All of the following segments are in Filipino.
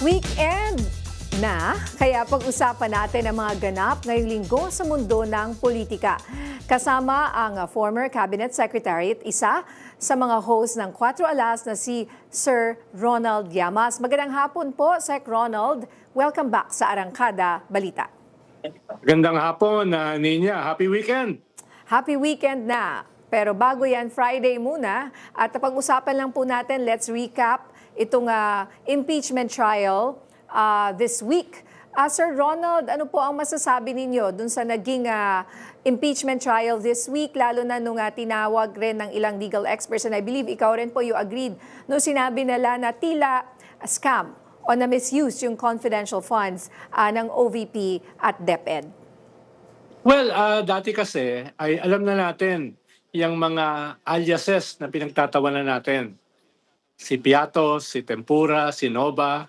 Weekend na, kaya pag-usapan natin ang mga ganap ngayong linggo sa mundo ng politika. Kasama ang former Cabinet Secretary at isa sa mga host ng 4 Alas na si Sir Ronald Llamas. Magandang hapon po, Sec Ronald. Welcome back sa Arangkada Balita. Gandang hapon, Ninya. Happy weekend! Happy weekend na! Pero bago yan, Friday muna. At pag-usapan lang po natin, let's recap itong impeachment trial this week. Sir Ronald, ano po ang masasabi ninyo dun sa naging impeachment trial this week, lalo na nung tinawag rin ng ilang legal experts, and I believe ikaw rin po you agreed, no sinabi nila na tila scam o na misuse yung confidential funds ng OVP at DepEd? Well, dati kasi ay alam na natin yung mga aliases na pinagtatawanan natin. Si Piatos, si Tempura, si Nova,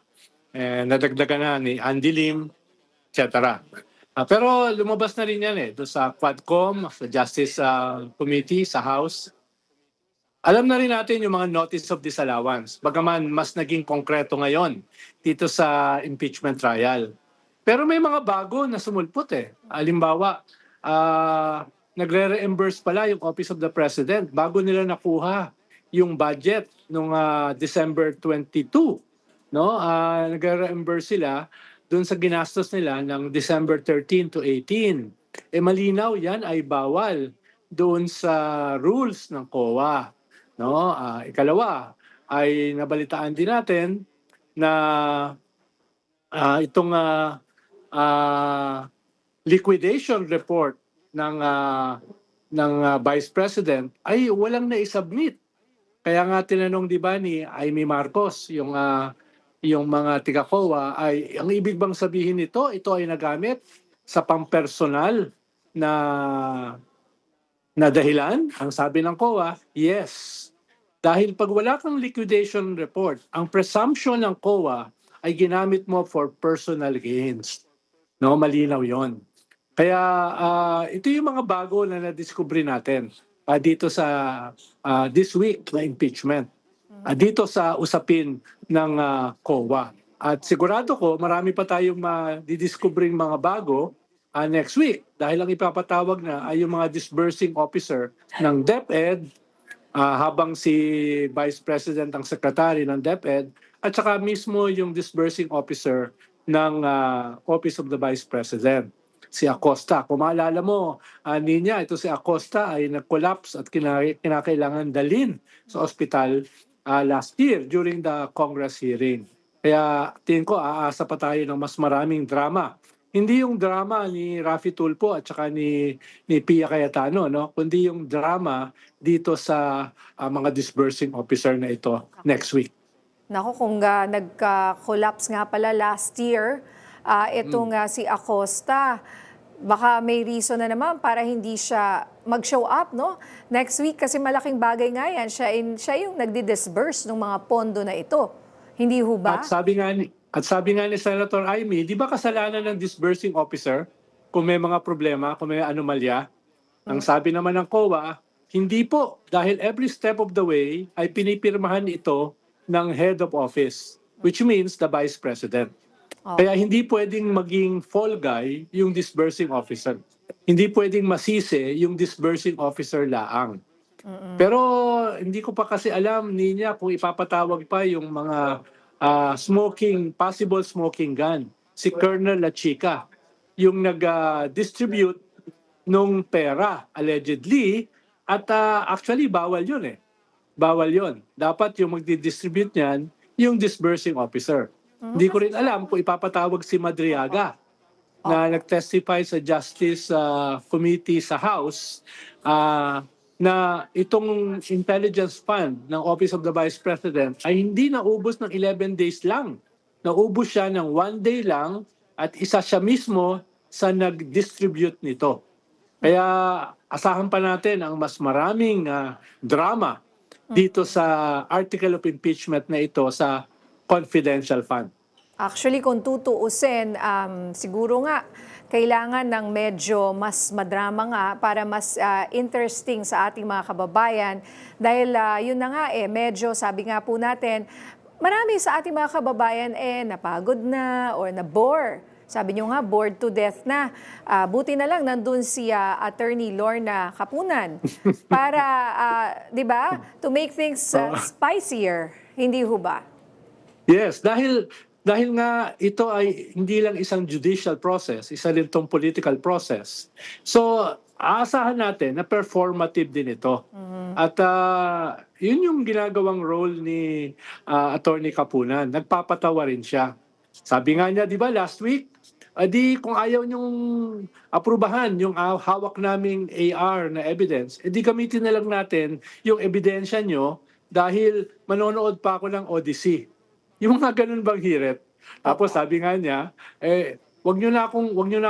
nadagdagan na ni Andy Lim, etc. Pero lumabas na rin yan doon sa Quadcom, sa Justice Committee, sa House. Alam na rin natin yung mga notice of disallowance, bagaman mas naging konkreto ngayon dito sa impeachment trial. Pero may mga bago na sumulpot Halimbawa, nagre-reimburse pala yung Office of the President bago nila nakuha yung budget noong December 22. No? Nagre-reimburse sila doon sa ginastos nila ng December 13 to 18. Malinaw yan ay bawal doon sa rules ng COA. No? Ikalawa, ay nabalitaan din natin na itong liquidation report ng Vice President ay walang na-submit. Kaya nga tinanong 'di ba ni Amy Marcos yung mga tiga-COA ay ang ibig bang sabihin ito ay nagamit sa pampersonal na dahilan? Ang sabi ng COA, yes. Dahil pag wala kang liquidation report, ang presumption ng COA ay ginamit mo for personal gains. No, malinaw 'yon. Kaya ito yung mga bago na nadiskubre natin dito sa this week na impeachment. Dito sa usapin ng COA. At sigurado ko marami pa tayong madidiskubring mga bago next week dahil ang ipapatawag na ay yung mga disbursing officer ng DepEd habang si Vice President ang Secretary ng DepEd at saka mismo yung disbursing officer ng Office of the Vice President, si Acosta. Kung maalala mo, Ninya, ito si Acosta ay nag-collapse at kinakailangan dalhin sa ospital last year during the Congress hearing. Kaya tingin ko aasa pa tayo ng mas maraming drama. Hindi yung drama ni Raffy Tulfo at saka ni Pia Cayetano, no? Kundi yung drama dito sa mga disbursing officer na ito next week. Naku, kung nagka-collapse nga pala last year, itong si Acosta, baka may reason na naman para hindi siya mag-show up, no? Next week, kasi malaking bagay nga yan. Siya yung nagdi-disburse ng mga pondo na ito. Hindi ho ba? At sabi nga ni Senator Amy, di ba kasalanan ng disbursing officer kung may mga problema, kung may anomalya? Ang sabi naman ng COA, hindi po. Dahil every step of the way ay pinipirmahan ito ng head of office, which means the Vice President. Kaya hindi pwedeng maging fall guy yung disbursing officer. Hindi pwedeng masisi yung disbursing officer laang. Pero hindi ko pa kasi alam, Ninya, kung ipapatawag pa yung mga possible smoking gun. Si Colonel La Chica, yung nag-distribute nung pera, allegedly, at actually bawal yun Bawal yun. Dapat yung magdi-distribute niyan, yung disbursing officer. Hindi ko rin alam kung ipapatawag si Madriaga na nag-testify sa Justice Committee sa House na itong intelligence fund ng Office of the Vice President ay hindi naubos ng 11 days lang. Naubos siya ng 1 day lang at isa siya mismo sa nag-distribute nito. Kaya asahan pa natin ang mas maraming drama dito sa article of impeachment na ito sa confidential fund. Actually, kung tutuusin, siguro nga, kailangan ng medyo mas madrama nga para mas interesting sa ating mga kababayan. Dahil yun na nga medyo sabi nga po natin, marami sa ating mga kababayan napagod na or na-bore. Sabi nyo nga, bored to death na. Buti na lang nandun si Attorney Lorna Kapunan para, di ba, to make things spicier. Hindi ho ba? Yes, dahil nga ito ay hindi lang isang judicial process, isa din itong political process. So, aasahan natin na performative din ito. At yun yung ginagawang role ni Attorney Kapunan. Nagpapatawa rin siya. Sabi nga niya, di ba, last week, di kung ayaw niyong aprubahan yung hawak naming AR na evidence, di gamitin na lang natin yung ebidensya niyo dahil manonood pa ako ng Odyssey. Yung mga ganun bang hirit. Tapos sabi nga niya, wag niyo na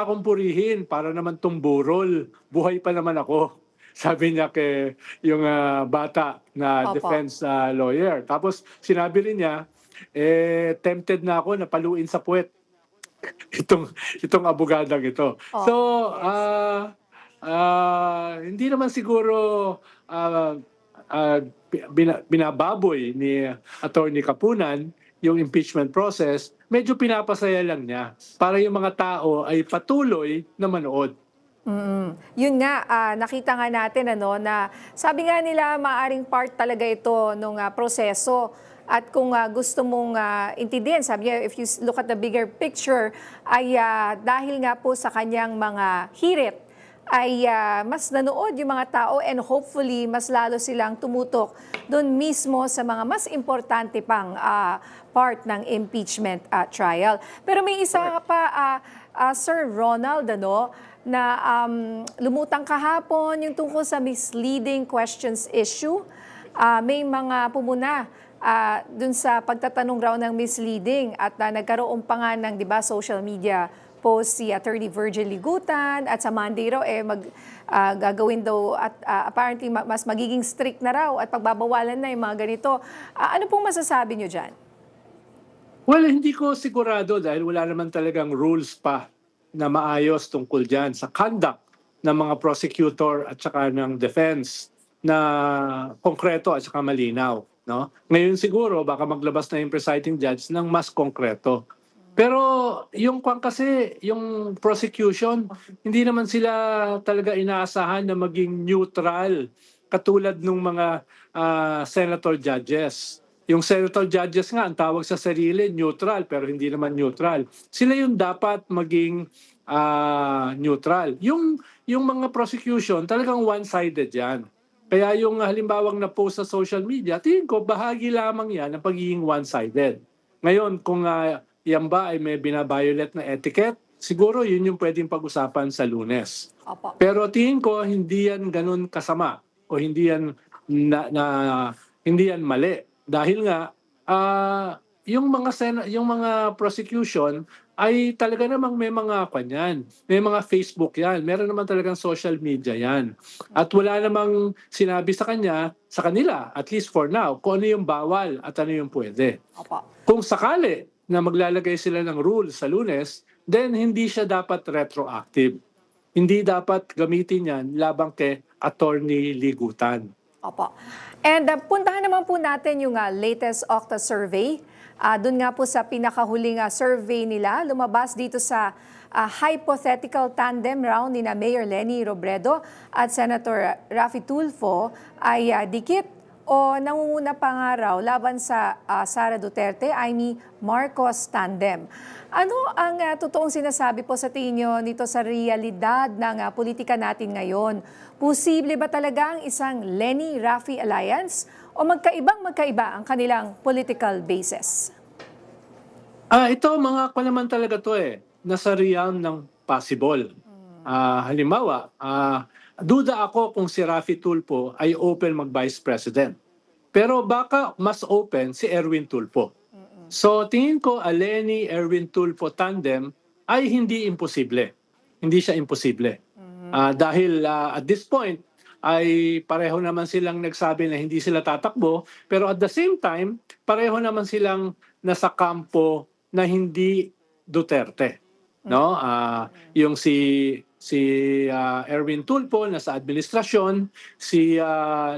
akong purihin para naman tong burol. Buhay pa naman ako. Sabi niya kay yung bata na Opo. defense lawyer. Tapos sinabi rin niya, tempted na ako na paluin sa puwet itong abogadang ito. Oh, So, yes. hindi naman siguro binababoy ni Attorney Kapunan yung impeachment process, medyo pinapasaya lang niya para yung mga tao ay patuloy na manood. Yun nga, nakita nga natin na sabi nga nila maaring part talaga ito nung proseso. At kung gusto mong intindihin, sabi niya, if you look at the bigger picture, ay dahil nga po sa kanyang mga hirit, ay mas nanood yung mga tao and hopefully mas lalo silang tumutok doon mismo sa mga mas importante pang part ng impeachment trial. Pero may isa pa, Sir Ronald, na lumutang kahapon yung tungkol sa misleading questions issue. May mga pumuna dun sa pagtatanong raw ng misleading at nagkaroon pa nga ng, di ba, social media post si Attorney Virgil Ligutan at sa Monday raw gagawin daw at apparently mas magiging strict na raw at pagbabawalan na yung mga ganito. Ano pong masasabi nyo dyan? Well, hindi ko sigurado dahil wala naman talagang rules pa na maayos tungkol dyan sa conduct ng mga prosecutor at saka ng defense na konkreto at saka malinaw. No? Ngayon siguro baka maglabas na yung presiding judge ng mas konkreto. Pero yung yung prosecution, hindi naman sila talaga inaasahan na maging neutral katulad ng mga senator judges. Yung senator judges nga, ang tawag sa sarili, neutral, pero hindi naman neutral. Sila yung dapat maging neutral. Yung mga prosecution, talagang one-sided yan. Kaya yung halimbawang na-post sa social media, tingin ko, bahagi lamang yan ng pagiging one-sided. Ngayon, kung yan ba ay may binabiolate na etiquette, siguro yun yung pwedeng pag-usapan sa Lunes. Opo. Pero tingin ko, hindi yan ganun kasama o hindi yan hindi yan mali. Dahil nga, yung mga prosecution ay talaga namang may mga kanyan. May mga Facebook yan. Meron naman talagang social media yan. At wala namang sinabi sa kanila, at least for now, kung ano yung bawal at ano yung pwede. Opo. Kung sakali na maglalagay sila ng rules sa Lunes, then hindi siya dapat retroactive. Hindi dapat gamitin yan labang kay Attorney Ligutan. Opo. And puntahan naman po natin yung latest Octa survey. Doon nga po sa pinakahuling survey nila, lumabas dito sa hypothetical tandem round ni na Mayor Leni Robredo at Senator Raffy Tulfo ay dikit o nangunguna pa nga raw laban sa Sara Duterte, Amy Marcos tandem. Ano ang totoong sinasabi po sa tingin nyo nito sa realidad ng politika natin ngayon? Posible ba talaga ang isang Leni-Raffy alliance o magkaiba ang kanilang political basis? Ito mga naman talaga to nasa realm ng possible. Halimbawa, duda ako kung si Raffy Tulfo ay open mag-vice president. Pero baka mas open si Erwin Tulfo. So tingin ko Leni Erwin Tulfo tandem ay hindi imposible. Hindi siya imposible. Dahil at this point ay pareho naman silang nagsabi na hindi sila tatakbo, pero at the same time pareho naman silang nasa kampo na hindi Duterte. No? Yung si si Erwin Tulfo nasa administrasyon, si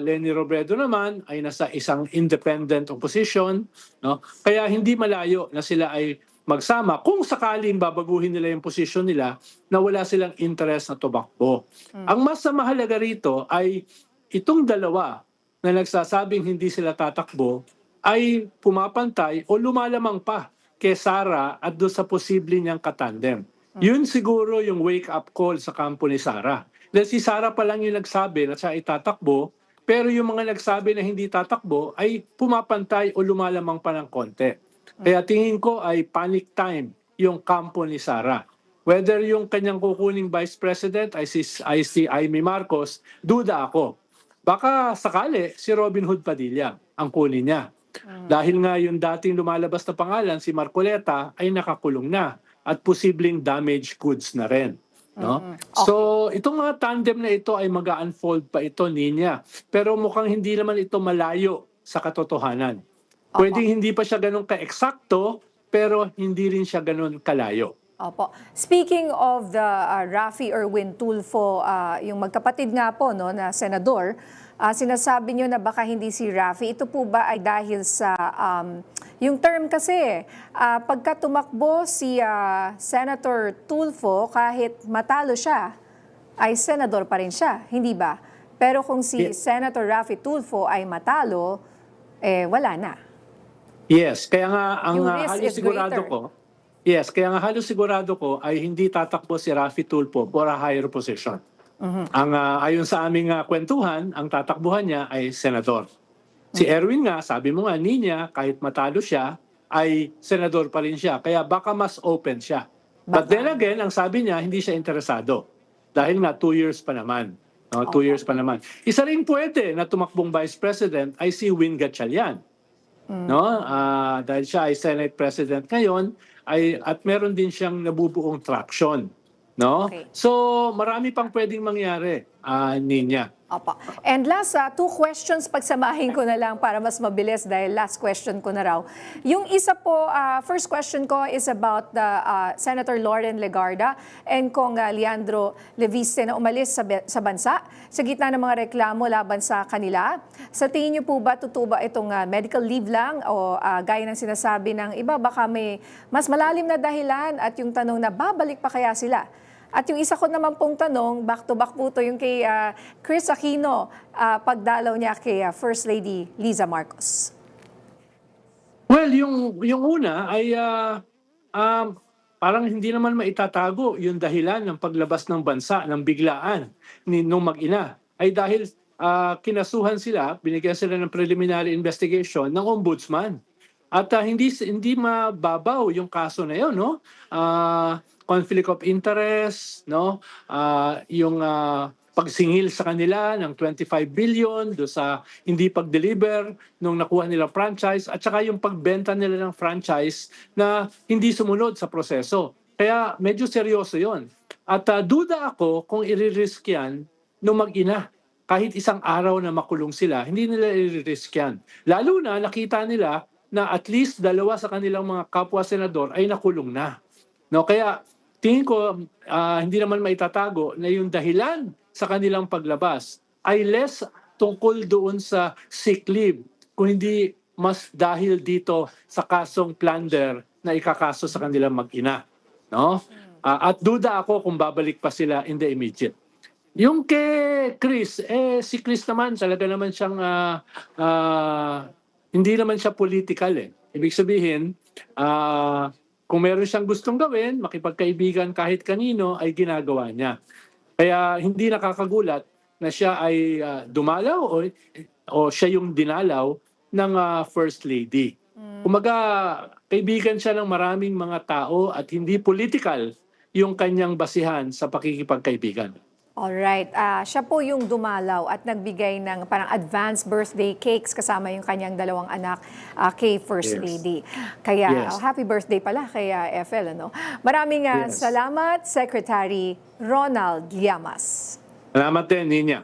Leni Robredo naman ay nasa isang independent opposition, no? Kaya hindi malayo na sila ay magsama kung sakaling babaguhin nila yung posisyon nila na wala silang interest na tumakbo. Ang mas mahalaga rito ay itong dalawa na nagsasabing hindi sila tatakbo ay pumapantay o lumalamang pa kay Sara at doon sa posible niyang katandem. Yun siguro yung wake-up call sa kampo ni Sara. Dahil si Sara pa lang yung nagsabi na siya ay tatakbo, pero yung mga nagsabi na hindi tatakbo ay pumapantay o lumalamang pa ng konti. Kaya tingin ko ay panic time yung kampo ni Sara. Whether yung kanyang kukuning Vice President ay si Amy Marcos, duda ako. Baka sakali si Robin Hood Padilla ang kunin niya. Dahil nga yung dating lumalabas na pangalan, si Marcoleta, ay nakakulong na at posibleng damaged goods na rin. No? Okay. So, itong mga tandem na ito ay mag-unfold pa ito, Ninya. Pero mukhang hindi naman ito malayo sa katotohanan. Pwedeng hindi pa siya ganun ka-eksakto, pero hindi rin siya ganun kalayo. Opo. Speaking of the Raffy Erwin Tulfo, yung magkapatid nga po no, na senador, sinasabi nyo na baka hindi si Raffy. Ito po ba ay dahil sa yung term kasi, pagka tumakbo si Senator Tulfo, kahit matalo siya, ay senador pa rin siya, hindi ba? Pero kung si Senator Raffy Tulfo ay matalo, wala na. Yes, kaya nga ang Yung risk halos is sigurado greater. ko, yes, kaya nga halos sigurado ko ay hindi tatakbo si Raffy Tulfo for a higher position. Ang ayon sa aming kwentuhan, ang tatakbuhan niya ay senador. Si Erwin nga, sabi mo nga, Ninya, kahit matalo siya, ay senador pa rin siya. Kaya baka mas open siya. But then again, ang sabi niya, hindi siya interesado. Dahil nga, 2 years pa naman. No, 2 years pa naman. Isa rin pwede na tumakbong Vice President ay si Win Gatchalian. No? Dahil siya ay Senate President ngayon, at meron din siyang nabubuong traction. No? Okay. So, marami pang pwedeng mangyari, Ninya. Opo. And last, 2 questions, pagsamahin ko na lang para mas mabilis dahil last question ko na raw. Yung isa po, first question ko is about the Senator Lauren Legarda and Kong Leandro Leviste na umalis sa bansa sa gitna ng mga reklamo laban sa kanila. Sa tingin niyo po ba, totoo ba itong medical leave lang o gaya ng sinasabi ng iba, baka may mas malalim na dahilan at yung tanong na babalik pa kaya sila? At yung isa ko naman pong tanong, back-to-back po to yung kay Chris Aquino, pagdalaw niya kay First Lady Liza Marcos. Well, yung una ay parang hindi naman maitatago yung dahilan ng paglabas ng bansa ng biglaan nung mag-ina. Ay dahil kinasuhan sila, binigyan sila ng preliminary investigation ng ombudsman. At hindi mababaw yung kaso na yun, no? Conflict of interest, no? Yung pagsingil sa kanila ng 25 billion do sa hindi pag-deliver nung nakuha nila franchise at saka yung pagbenta nila ng franchise na hindi sumunod sa proseso. Kaya medyo seryoso yon. At duda ako kung i-risk yan nung mag-ina. Kahit isang araw na makulong sila, hindi nila i-risk yan. Lalo na nakita nila na at least 2 sa kanilang mga kapwa senador ay nakulong na. No, kaya tingin ko hindi naman maitatago na yung dahilan sa kanilang paglabas ay less tungkol doon sa sick leave, kung hindi mas dahil dito sa kasong plunder na ikakaso sa kanilang mag-ina. No? At duda ako kung babalik pa sila in the immediate. Yung kay Chris, si Chris naman talaga naman siyang hindi naman siya political eh. Ibig sabihin, kung meron siyang gustong gawin, makipagkaibigan kahit kanino, ay ginagawa niya. Kaya hindi nakakagulat na siya ay dumalaw o siya yung dinalaw ng First Lady. Kumaga, kaibigan siya ng maraming mga tao at hindi political yung kanyang basihan sa pakikipagkaibigan. Alright, siya po yung dumalaw at nagbigay ng parang advance birthday cakes kasama yung kanyang 2 anak kay First Lady. Kaya happy birthday pala kay FL. Ano? Maraming salamat, Secretary Ronald Llamas. Salamat din, Ninya.